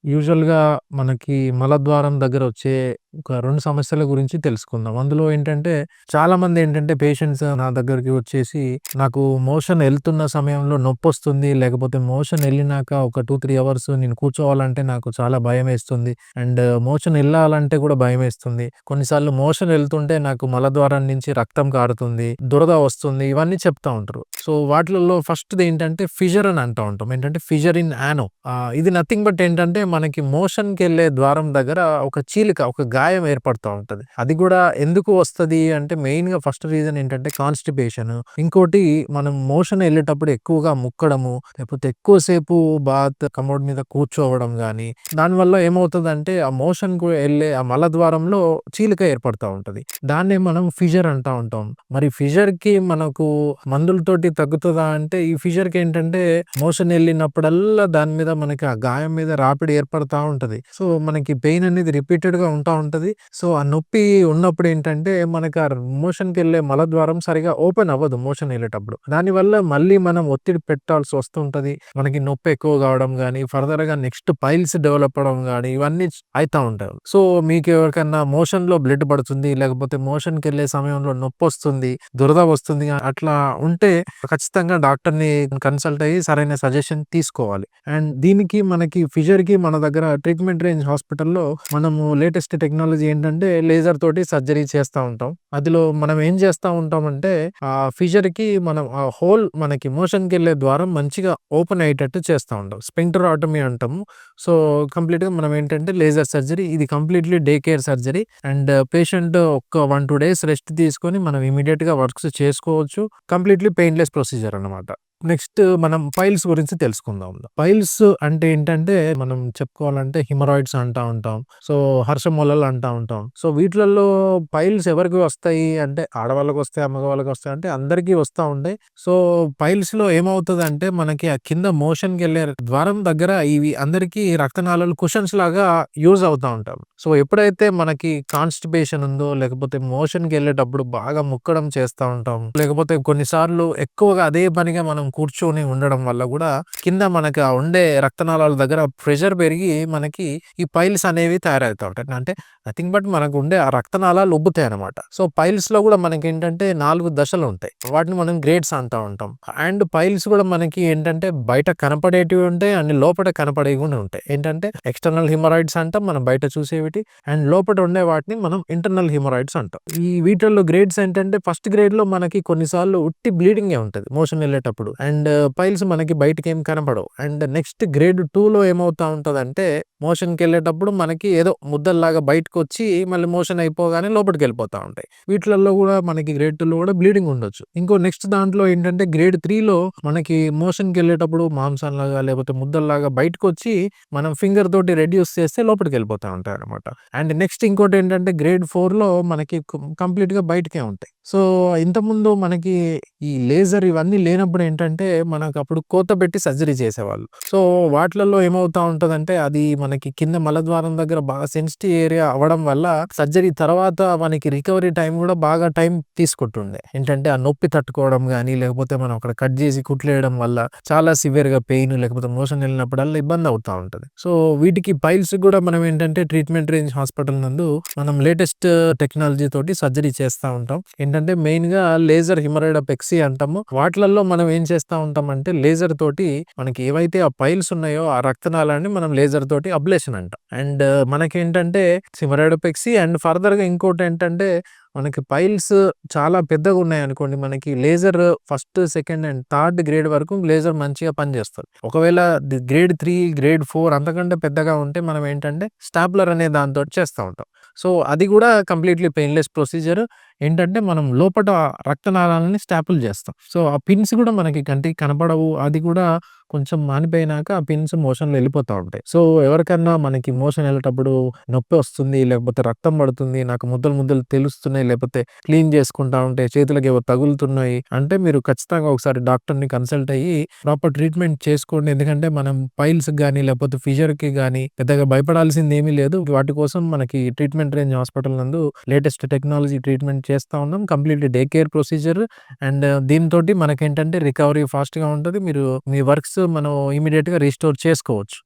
యూజువల్‌గా మనకి మలద్వారం దగ్గరొచ్చే ఒక 2 సమస్యల గురించి తెలుసుకుందాం. అందులో ఏంటంటే, చాలామందేంటంటే పేషెంట్స్ నా దగ్గరికి వచ్చేసి, నాకు మోషన్ ఎళ్తున్న సమయంలో నొప్పొస్తుంది, లేకపోతే మోషన్ ఎళ్ళినాక ఒక 2, 3 అవర్స్ నేను కూర్చోవాలంటే నాకు చాలా భయమేస్తుంది. అండ్ మోషన్ ఎళ్ళాలంటే కూడా భయమేస్తుంది. కొన్నిసార్లు మోషన్ ఎళ్తుంటే నాకు మలద్వారం నుంచి రక్తం కారుతుంది, దురద వస్తుంది, ఇవన్నీ చెప్తా ఉంటారు. సో, వాటిలలో ఫస్ట్‌దేంటంటే ఫిషర్ అని అంటా ఉంటాం. ఏంటంటే ఫిషర్ ఇన్ యానో. ఇది నథింగ్ బట్ ఏంటంటే మనకి మోషన్‌కెళ్ళే ద్వారం దగ్గర ఒక చీలిక, ఒక గాయం ఏర్పడతా ఉంటది. అది గూడా ఎందుకు వస్తది అంటే మెయిన్‌గా ఫస్ట్ రీజన్ ఏంటంటే కాన్‌స్టిపేషన్. ఇంకోటి మనం మోషన్ ఎళ్ళేటప్పుడు ఎక్కువగా ముక్కడము, లేకపోతే ఎక్కువ సేపు బాత్ కమోడ్ మీద కూర్చోవడం గానీ, దానివల్ల ఏమవుతదంటే ఆ మోషన్‌కు ఎళ్ళే ఆ మలద్వారంలో చీలిక ఏర్పడతా ఉంటది. దాన్నే మనం ఫిషర్ అంటా ఉంటాం. మరి ఫిషర్‌కి మనకు మందులతోటి తగ్గుతదా అంటే, ఈ ఫిషర్‌కేంటంటే మోషన్ ఎళ్ళినప్పుడల్లా దాని మీద మనకి ఆ గాయం మీద రాపిడి ఏర్పడతా ఉంటది. సో, మనకి పెయిన్ అనేది రిపీటెడ్‌గా ఉంటా ఉంటది. సో, ఆ నొప్పి ఉన్నప్పుడేంటంటే మనకు ఆ మోషన్‌కెళ్ళే మలద్వారం సరిగ్గా ఓపెన్ అవ్వదు మోషన్ ఎళ్ళేటప్పుడు. దానివల్ల మళ్ళీ మనం ఒత్తిడి పెట్టాల్సి వస్తుంటది. మనకి నొప్పి ఎక్కువ కావడం గానీ, ఫర్దర్‌గా నెక్స్ట్ పైల్స్ డెవలప్ అవ్వడం గానీ, ఇవన్నీ అయితా ఉంటాయి. సో, మీకెవరికన్నా మోషన్‌లో బ్లడ్ పడుతుంది, లేకపోతే మోషన్‌కెళ్ళే సమయంలో నొప్పొస్తుంది, దురద వస్తుంది అట్లా ఉంటే ఖచ్చితంగా డాక్టర్‌ని కన్సల్ట్ అయ్యి సరైన సజెషన్ తీసుకోవాలి. అండ్ దీనికి మనకి ఫిషర్‌కి మన దగ్గర ట్రీట్మెంట్ రేంజ్ హాస్పిటల్‌లో మనము లేటెస్ట్ టెక్నాలజీ ఏంటంటే లేజర్ తోటి సర్జరీ చేస్తా ఉంటాం. అందులో మనం ఏం చేస్తా ఉంటామంటే ఫిషర్‌కి మనం ఆ హోల్ మనకి మోషన్‌కెళ్ళే ద్వారం మంచిగా ఓపెన్ అయ్యేటట్టు చేస్తా ఉంటాం. స్ఫింక్టరాటమీ అంటాము. సో, కంప్లీట్‌గా మనం ఏంటంటే లేజర్ సర్జరీ ఇది completely day care surgery. And patient ఒక 1, 2 డేస్ రెస్ట్ తీసుకొని మనం ఇమ్మీడియేట్‌గా వర్క్స్ చేసుకోవచ్చు. కంప్లీట్‌లీ పెయిన్‌లెస్ ప్రొసీజర్ అన్నమాట. నెక్స్ట్ మనం పైల్స్ గురించి తెలుసుకుందాం. పైల్స్ అంటే ఏంటంటే మనం చెప్పుకోవాలంటే హిమరాయిడ్స్ అంటా ఉంటాం. సో, హర్షమూలలు అంటా ఉంటాం. సో, వీటిలల్లో పైల్స్ ఎవరికి వస్తాయి అంటే ఆడవాళ్ళకొస్తాయా? మగవాళ్ళకొస్తాయా? అంటే అందరికీ వస్తా ఉంటాయి. సో, పైల్స్‌లో ఏమవుతదంటే మనకి ఆ కింద మోషన్‌కెళ్ళే ద్వారం దగ్గర ఇవి అందరికీ రక్తనాళాలు కుషన్స్ లాగా యూజ్ అవుతా ఉంటాయి. సో, ఎప్పుడైతే మనకి కాన్‌స్టిపేషన్ ఉందో, లేకపోతే మోషన్‌కెళ్ళేటప్పుడు బాగా ముక్కడం చేస్తా ఉంటాం. లేకపోతే కొన్నిసార్లు ఎక్కువగా అదే పనిగా మనం కూర్చొని ఉండడం వల్ల గూడా కింద మనకు ఆ ఉండే రక్తనాళాల దగ్గర ప్రెషర్ పెరిగి మనకి ఈ పైల్స్ అనేవి తయారవుతా ఉంటాయి. అంటే నథింగ్ బట్ మనకు ఉండే ఆ రక్తనాళాలు ఉబ్బుతాయన్నమాట. సో, పైల్స్‌లో గూడా మనకేంటంటే 4 దశలుంటాయి. వాటిని మనం గ్రేడ్స్ అంటా ఉంటాం. అండ్ పైల్స్ గూడా మనకి ఏంటంటే బయట కనపడేటివి ఉంటాయి. అండ్ లోపట కనపడేవి గూడా ఉంటాయి. ఏంటంటే ఎక్స్‌టర్నల్ హిమరాయిడ్స్ అంటాం మనం బయట చూసేవిటి. అండ్ లోపట ఉండే వాటిని మనం ఇంటర్నల్ హిమరాయిడ్స్ అంటాం. ఈ వీటిల్లో గ్రేడ్స్ ఏంటంటే ఫస్ట్ గ్రేడ్‌లో మనకి కొన్నిసార్లు ఉట్టి బ్లీడింగే ఉంటది మోషన్ ఎళ్ళేటప్పుడు. అండ్ పైల్స్ మనకి బయటికేం కనపడవు. అండ్ నెక్స్ట్ గ్రేడ్ 2లో ఏమవుతా ఉంటదంటే మోషన్‌కెళ్ళేటప్పుడు మనకి ఏదో ముద్దల్లాగా బయటకొచ్చి మళ్ళీ మోషన్ అయిపోగానే లోపటికెళ్ళిపోతా ఉంటాయి. వీటిలల్లో గూడా మనకి గ్రేడ్ 2లో గూడా బ్లీడింగ్ ఉండొచ్చు. ఇంకో నెక్స్ట్ దాంట్లో ఏంటంటే గ్రేడ్ 3లో మనకి మోషన్‌కెళ్ళేటప్పుడు మాంసంలాగా లేకపోతే ముద్దల్లాగా బయటకొచ్చి మనం ఫింగర్ తోటి రెడ్యూస్ చేస్తే లోపటికెళ్ళిపోతా ఉంటాయన్నమాట. అండ్ నెక్స్ట్ ఇంకోటేంటంటే గ్రేడ్ 4లో మనకి కంప్లీట్‌గా బయటికే ఉంటాయి. సో, ఇంతకుముందు మనకి ఈ లేజర్ ఇవన్నీ లేనప్పుడేంటంటే మనకప్పుడు కోత పెట్టి సర్జరీ చేసేవాళ్ళు. సో, వాటిలల్లో ఏమవుతా ఉంటదంటే అది మనకి కింద మలద్వారం దగ్గర బాగా సెన్సిటివ్ ఏరియా అవ్వడం వల్ల సర్జరీ తర్వాత మనకి రికవరీ టైమ్ గూడా బాగా టైం తీసుకుంటుండే. ఏంటంటే ఆ నొప్పి తట్టుకోవడం గానీ, లేకపోతే మనం అక్కడ కట్ జేసి కుట్లేయడం వల్ల చాలా సివియర్‌గా పెయిన్ లేకపోతే మోషన్ ఎళ్ళినప్పుడల్లా ఇబ్బందవుతా ఉంటది. సో, వీటికి పైల్స్ గూడా మనం ఏంటంటే ట్రీట్మెంట్ రేంజ్ హాస్పిటల్ నందు మనం లేటెస్ట్ టెక్నాలజీ తోటి సర్జరీ చేస్తా ఉంటాం. ఏంటంటే మెయిన్‌గా లేజర్ హిమరాయిడోపెక్సీ అంటాము. వాటిలల్లో మనం ఏం చేస్తా ఉంటామంటే లేజర్ తోటి మనకి ఏవైతే ఆ పైల్స్ ఉన్నాయో ఆ రక్తనాళాన్ని మనం లేజర్ తోటి అబ్లేషన్ అంటాం. అండ్ మనకేంటంటే హిమరాయిడోపెక్సీ అండ్ ఫర్దర్‌గా ఇంకోటేంటంటే మనకి పైల్స్ చాలా పెద్దగున్నాయనుకోండి మనకి laser first, second and third grade వరకు లేజర్ మంచిగా పనిచేస్తది. ఒకవేళ గ్రేడ్ 3, గ్రేడ్ 4 అంతకంటే పెద్దగా ఉంటే మనం ఏంటంటే స్టాప్లర్ అనే దానితోటి చేస్తా ఉంటాం. సో, అది గూడా కంప్లీట్‌లీ పెయిన్‌లెస్ ప్రొసీజర్. ఏంటంటే మనం లోపట రక్తనాళాలని స్టాపుల్ చేస్తాం. సో, ఆ పిన్స్ గూడా మనకి కంటికి కనపడవు. అది కూడా కొంచెం మానిపోయినాక ఆ పిన్స్ మోషన్‌లో ఎళ్ళిపోతా ఉంటాయి. సో, ఎవరికన్నా మనకి మోషన్ ఎళ్ళేటప్పుడు నొప్పి వస్తుంది, లేకపోతే రక్తం పడుతుంది, నాకు ముద్దలు ముద్దలు తెలుస్తున్నాయి, లేకపోతే క్లీన్ చేసుకుంటా ఉంటే చేతులకేవో తగులుతున్నాయి అంటే మీరు ఖచ్చితంగా ఒకసారి డాక్టర్‌ని కన్సల్ట్ అయ్యి ప్రాపర్ ట్రీట్మెంట్ చేసుకోండి. ఎందుకంటే మనం పైల్స్‌కి గాని, లేకపోతే ఫిషర్‌కి గాని పెద్దగా భయపడాల్సిందేమీ లేదు. వాటి కోసం మనకి ట్రీట్మెంట్ రేంజ్ హాస్పిటల్ నందు లేటెస్ట్ టెక్నాలజీ ట్రీట్మెంట్ చేస్తా ఉన్నాం. Completely day care procedure. And దీనితోటి మనకేంటంటే రికవరీ ఫాస్ట్‌గా ఉంటది. మీరు మీ వర్క్స్ మనం ఇమ్మీడియేట్‌గా రిస్టోర్ చేసుకోవచ్చు.